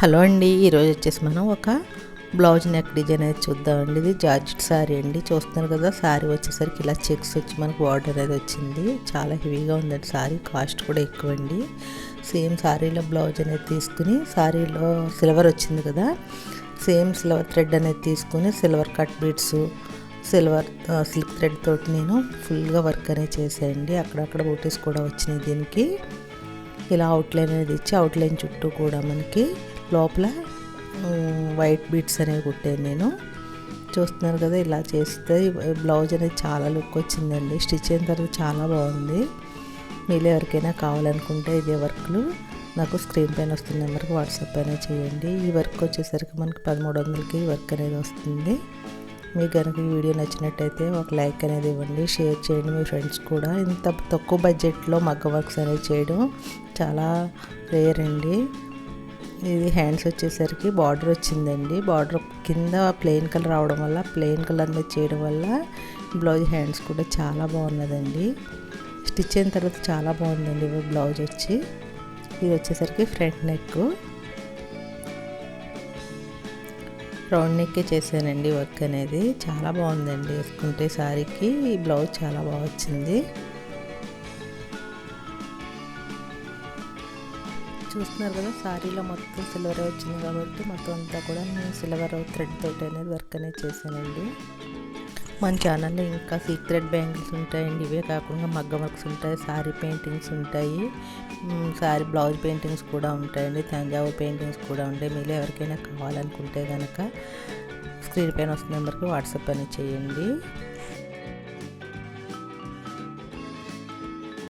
Hello అండి, ఈరోజు వచ్చేసి మనం ఒక బ్లౌజ్ నెక్ డిజైన్ అయితే చూద్దామండి. ఇది జార్జెట్ శారీ అండి. చూస్తున్నారు కదా, శారీ వచ్చేసరికి ఇలా చెక్స్ వచ్చి మనకు బార్డర్ అనేది వచ్చింది. చాలా హెవీగా ఉందండి శారీ, కాస్ట్ కూడా ఎక్కువ అండి. సేమ్ శారీలో బ్లౌజ్ అనేది తీసుకుని, శారీలో సిల్వర్ వచ్చింది కదా, సేమ్ సిల్వర్ థ్రెడ్ అనేది తీసుకుని silver cut beads, silver silk thread తోటి నేను ఫుల్గా వర్క్ అనేది చేసేయండి. అక్కడక్కడ బూటీస్ కూడా వచ్చినాయి దీనికి. ఇలా అవుట్లైన్ అనేది ఇచ్చి, అవుట్లైన్ చుట్టూ కూడా మనకి లోపల వైట్ బీడ్స్ అనేవి కుట్టాను నేను. చూస్తున్నారు కదా, ఇలా చేస్తే బ్లౌజ్ అనేది చాలా లుక్ వచ్చిందండి. స్టిచ్ అయిన తర్వాత చాలా బాగుంది. మీరు ఎవరికైనా కావాలనుకుంటే ఇదే వర్క్లు నాకు స్క్రీన్ పైన వస్తున్న నెంబర్కి వాట్సాప్ అనేది చేయండి. ఈ వర్క్ వచ్చేసరికి మనకి 1300కి వర్క్ అనేది వస్తుంది. మీకు కనుక ఈ వీడియో నచ్చినట్టయితే ఒక లైక్ అనేది ఇవ్వండి, షేర్ చేయండి మీ ఫ్రెండ్స్ కూడా. ఇంత తక్కువ బడ్జెట్లో మగ్గ వర్క్స్ అనేది చేయడం చాలా రేర్ అండి. ఇది హ్యాండ్స్ వచ్చేసరికి బార్డర్ వచ్చిందండి. బార్డర్ కింద ప్లెయిన్ కలర్ రావడం వల్ల, ప్లెయిన్ కలర్ మీద చేయడం వల్ల బ్లౌజ్ హ్యాండ్స్ కూడా చాలా బాగున్నదండి. స్టిచ్ అయిన తర్వాత చాలా బాగుందండి బ్లౌజ్ వచ్చి. ఇది వచ్చేసరికి ఫ్రంట్ నెక్, రౌండ్ నెక్కే చేశానండి వర్క్ అనేది. చాలా బాగుందండి వేసుకుంటే శారీకి. ఈ బ్లౌజ్ చాలా బాగా వచ్చింది. చూస్తున్నారు కదా, శారీలో మొత్తం సిల్వర్ వచ్చింది కాబట్టి మొత్తం అంతా కూడా నేను సిల్వర్ థ్రెడ్ తోటి అనేది వర్క్ అనేది చేశానండి. మన ఛానల్లో ఇంకా సిల్క్ థ్రెడ్ బ్యాంగిల్స్ ఉంటాయండి. ఇవే కాకుండా మగ్గ వర్క్స్ ఉంటాయి, శారీ పెయింటింగ్స్ ఉంటాయి, శారీ బ్లౌజ్ పెయింటింగ్స్ కూడా ఉంటాయండి, తంజావూర్ పెయింటింగ్స్ కూడా ఉంటాయి. మీరు ఎవరికైనా కావాలనుకుంటే కనుక స్క్రీన్ పైన వస్తున్న నెంబర్కి వాట్సాప్ అనేది చేయండి.